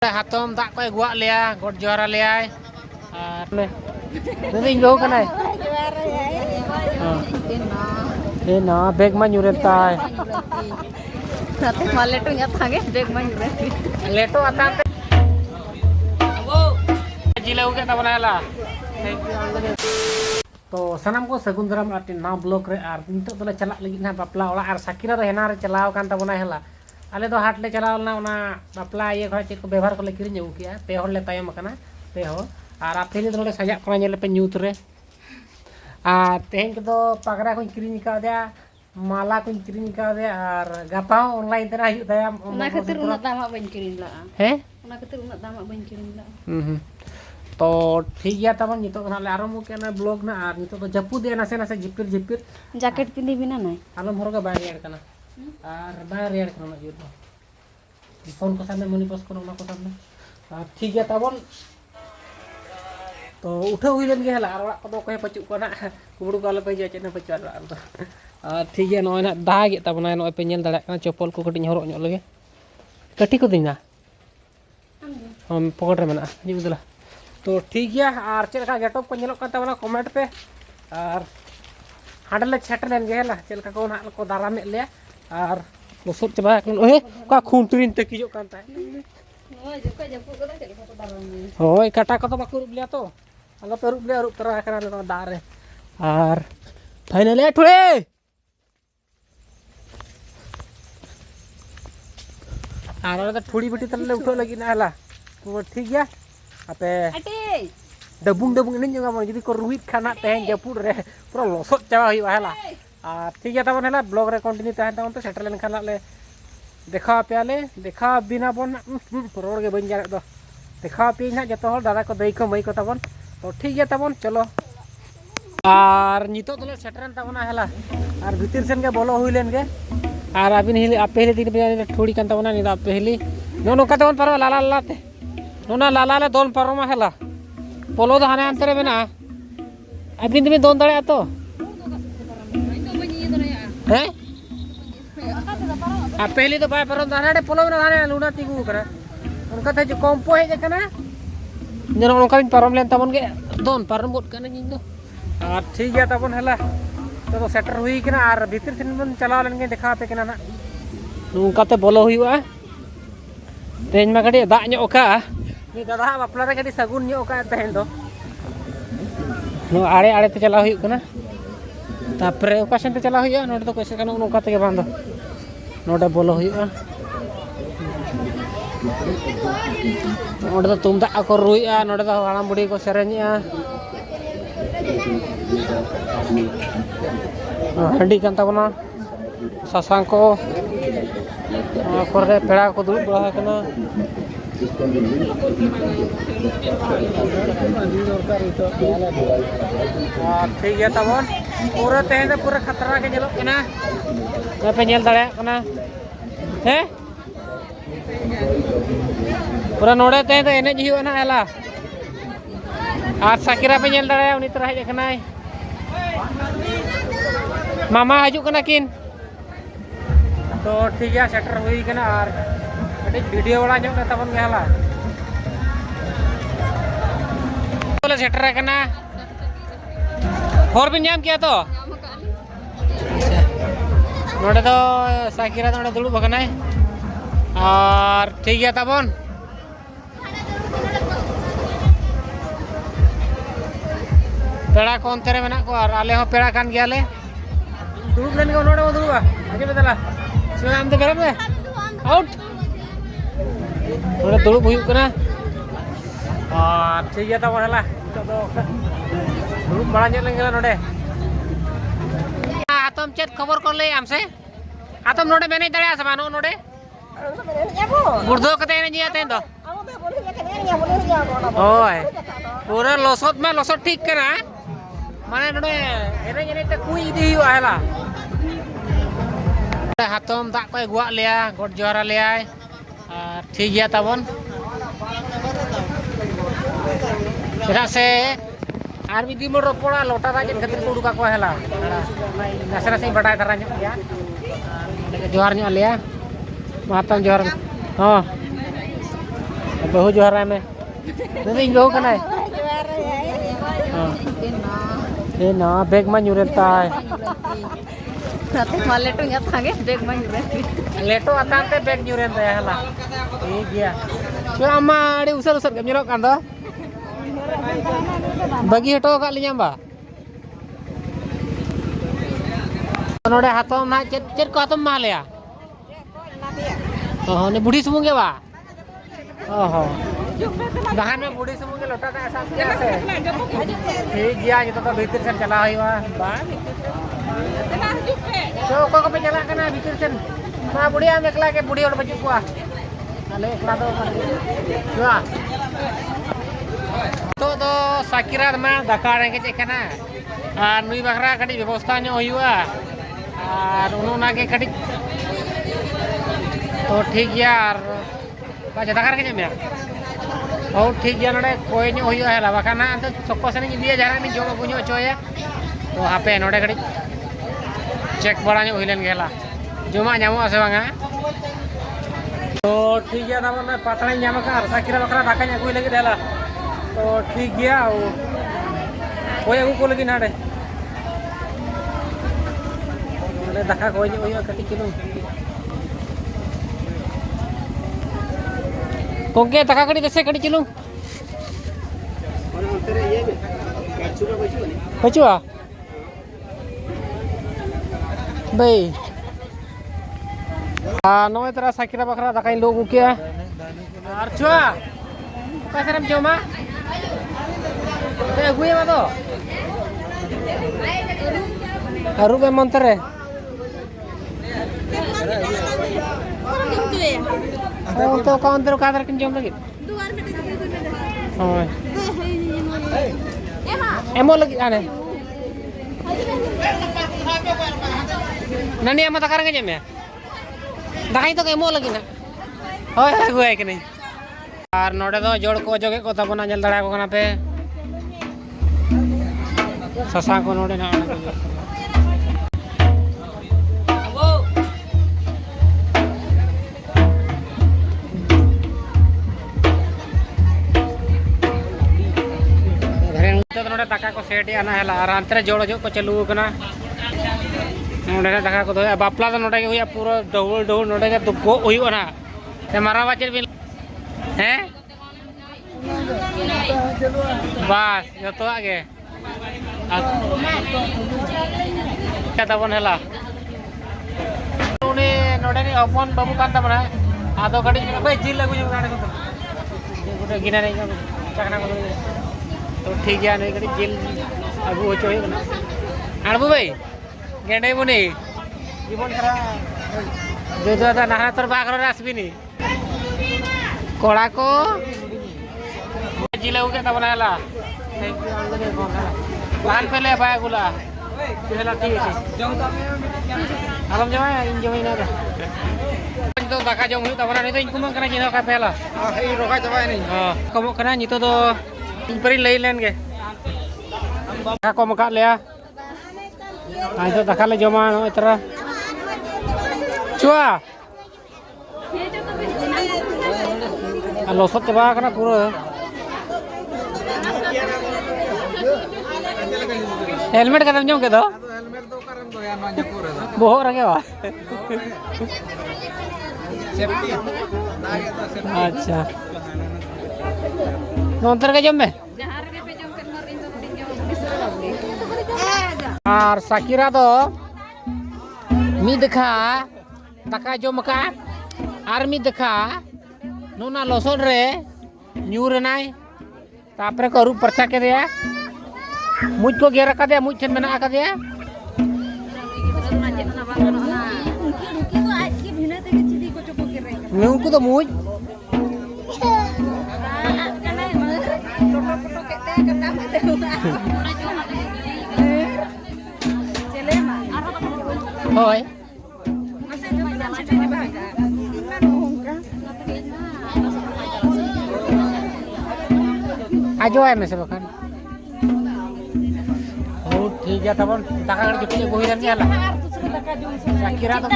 Hatom tak koy guak lia, god juara lia. Nanti go kanai. No, bag man yuret tai. Nanti malah leto nyata ge bag man yuret. Leto atan. Jilau ke tabana la. तो सनम को सगुंदराम आटे ना block रे are नितो तले चलाक लगी ना बापला ओला आर साकिरा रे हेना रे चलाव कान तबना हेला आले दो हाट ले चलाव ना ओना बापला ये खय चेक व्यवहार को ले किरिन जउ किया पे हर ले तायम कना पे हो आर आपेली दो सजा कना नेले पे न्यूत रे आ तेहन के दो पगरा को किरिन का दे माला को किरिन का दे आर गापा ऑनलाइन तेरा हिउ दया ना खातिर उना दामा बन किरिन ला हे उना खातिर उना दामा बन किरिन ला तो ठीक गया तब नितो ना ले आरंभ के ना ब्लॉग ना आर नितो तो जपू दे ना से झिपिर झिपिर जैकेट पिंदी बिना नहीं आलम हर का बाहर कना आर बाहर रेड कना यो तो फोन को सामने मनी पास करो ना को सामने ठीक गया तब तो उठा हुई लेन के हला आर को दो को पचु को ना कुबड़ू काले पे जे ना पचु आर ठीक गया नय ना दाग तब ना नय पे नेल दाड़ा चप्पल को कटिन हरो ᱧᱚᱜ लगे कटी को दिना हम पकड़ रे मना जी बुदला तो ठीक गया और चलका गेटअप को नेलो करता वाला कमेंट पे और हाडले छटलेन गेला चलका को ना को दाराम ले और लसुर चबा ओए का खुंटरिन ते किजो कांता ओए जका जपु को चलका को दाराम होय काटा को तो बाकु रुबलिया तो आलो पे रुबलिया रुब तरा करा ले दारे और फाइनली ठुए आरो तो ठुड़ी बिटी तले उठो लगी ना हला तो ठीक गया आपे डबुंग डबुंग इन जगह मन जदी को रुहित खाना तेहन जपुड रे पूरा लसत चावा हुई हला ठीक है तबन हला ब्लॉग रे कंटिन्यू तहन तबन तो सेटल लेन खाना ले देखा पेले देखा बिना बन रोड के बन जाने दो देखा पे ना जतो हल दादा को दई को मई को तबन तो ठीक है तबन चलो और नितो तले सेटरन तबना हला और भीतर सेन के बोलो हुई लेन के और अबिन हिली आपे हिली दिन पे थोड़ी कान तबना नि आपे हिली नो नो का तबन पर लाला लाते नोना लाला ले दोन पारोमा हला पोलो दो हाने अंतरे मेना अबिन तुम दोन दाड़े तो हैं आ पहली तो बाय पारो दाने पोलो ना हाने लुना तिगु करा उनका थे जो कॉम्पो है जकना जनो उनका बिन पारोम लेन तबन के दोन पारोम बोट कना जिन दो और ठीक है तबन हला तो सेटर हुई कना और भीतर से बन चला लेन के देखा पे कना ना उनका ते बोलो हुआ तेज मा कड़ी दा ᱧᱚᱜ का ni दादा बापला रे कड़ी सगुन ᱧᱚᱜ का तहन दो नो आड़े आड़े ते चला हुई कना तापरे ओकाशन ते चला हुई नोडे तो कैसे कना नोका ते बांधो नोडे बोलो हुई नोडे तो तुमदा को रुई नोडे तो हाड़ाम बुड़ी को सेरेनिया हंडी कान ताबना सासांग को करे पेड़ा को दुड़ बड़ा कना ठीक है तबन पूरा तेहन पूरा खतरा के जलो कना पे नेल दाड़े कना हे पूरा नोड़े तेहन तो एने हियो ना हला और साकिरा पे नेल दाड़े उनी तरह हे कनाय मामा हजू कना किन तो ठीक है सेटर हुई कना और वीडियो वाला जो तबन गहला बोले सेटर कना और बिन नाम किया तो नोडे तो साकिरा नोडे दुड़ुब बकनाय और ठीक है तबन पेड़ा को अंतरे मेना को और आले हो पेड़ा कान गयाले दुड़ुब लेन को नोडे दुड़ुबा आगे बेदला सिवा आम दे बेरम दे आउट नोडे दुड़ुब हुई कना और ठीक है तबन हला तो दुड़ुब बड़ा ᱧᱚᱜ ᱞᱮᱱ ᱜᱮᱞᱟ ᱱᱚᱰᱮ आतम चेत खबर को ले हमसे आतम नोडे मैंने दड़या से मानो नोडे गुर्दो कते ने जिया तेन दो ओए पूरा लसत में लसत ठीक कना माने नोडे एने जने ते कुई इदी हुआ हला हातम दा को गुआ लिया गोड जोरा लिया ठीक गया तबन चेदा से आर मिदी मोर रोपड़ा लोटा दा जन खातिर को उडुका को हला नसे नसे बटाय धरा ᱧᱚᱜ गया जोहार ᱧᱚᱜ लिया मातम जोहार हां बहू जोहरा में नहीं बहू कना ये ना बैग में न्यूरता है Nanti maletung ya tange beg main लेटो आतांते बैग न्यूरता है हला ठीक गया तो अम्मा अड़ी उसर उसर के न्यूरो कांदो बगी हटो का लिया बा नोडे हाथों ना चेत चेत को हाथों मा लिया ओह ने बुढ़ी सुमुंगे बा ओहो दहान में बुढ़ी सुमुंगे लोटा का ऐसा क्या से ठीक गया ये तो भीतर से चला हुई बा तो को पे चला करना भीतर से ना बुढ़िया में एकला के बुढ़ी और बच्चों को अले एकला तो साकिरा में दाका रेंगे चेकना और नुई बकरा कटी व्यवस्था नो हुआ और उन्होंने के कटी तो ठीक गया और बाजा दाका के जमे और ठीक गया नोडे कोई नो हुआ है ला बकाना अंत सबको से नहीं दिया जरा में जो गुño चोया तो आपे नोडे कटी चेक बड़ा नो हिलन गेला जमा ᱧᱟᱢᱚᱜ ᱟᱥᱮ ᱵᱟᱝᱟ तो ठीक गया तब मैं पता नहीं ᱧᱟᱢ का साकिरा बकरा दाका ᱧ अगुई लगी देला तो ठीक गया कोई अगू को लगी नाडे नोडे दाका कोई होइयो कटी किलो कोके दाका कटी देसे कटी किलो बचुआ भाई नोए तरह साकिरा बकरा दाका लोग उके और चुआ कैसे रम जोमा ते अगुए मा तो अरु बे मंतरे तो काउंटर कादर किन जोम लगी होय एमो लगी आने ननी एमो तकार के जमे दाई तो एमो लगी ना होय अगुए के नहीं और नोडे दो जोड़ को जोगे को तबना जल दड़ा को कना पे ससा को नोडे ना तो नोडे दाका को सेट आना है और अंतरे जोड़ जो को चलू कना नोडे दाका को दो बापला तो नोडे के हुआ पूरा डहुल डहुल नोडे के दुको हुई ना ते मारा बाचर भी हैं बस जो तो आगे क्या तबन हला उन्हें नोडे ने अपन बाबू कांता बना आदो गाड़ी भाई जिल लगू जो गाड़ी को गुटे गिना नहीं का चकना को तो ठीक है नहीं गाड़ी जिल अबू हो चोय ना अणबू भाई गेंडे बुनी जीवन करा जो जो दा नहा तोर बागरो रासबिनी कोड़ा को जिला उके तब बनाला थैंक यू आलू फोन लाल पहले बाय गुला पहला ठीक है आलम जमा इन जमा ना तो दाका जम हुई तब नहीं तो इनको मन करना जिनो का पहला ए रोका जमा नहीं हां कमो करना नि तो इन पर लई लेन के दाका को मका लिया आज तो दाका ले जमा नो इतरा चुआ लसत चबा करना पूरा हेलमेट का जम के दो हेलमेट तो करम दो यार ना पूरा बहुत रंगे बा सेफ्टी अच्छा नोंतर के जम में और साकिरा दो मी देखा दाका जम का आर मी देखा नोना लसोन रे न्यूर नाय तापरे को रूप परचा के दिया मुझ को घेरा का दिया मुझ से मना का दिया मैं उनको तो मुझ होय आजो है में से बखान ठीक है तब दाका गड़ जुटी बोहिरन गेला साकिरा तो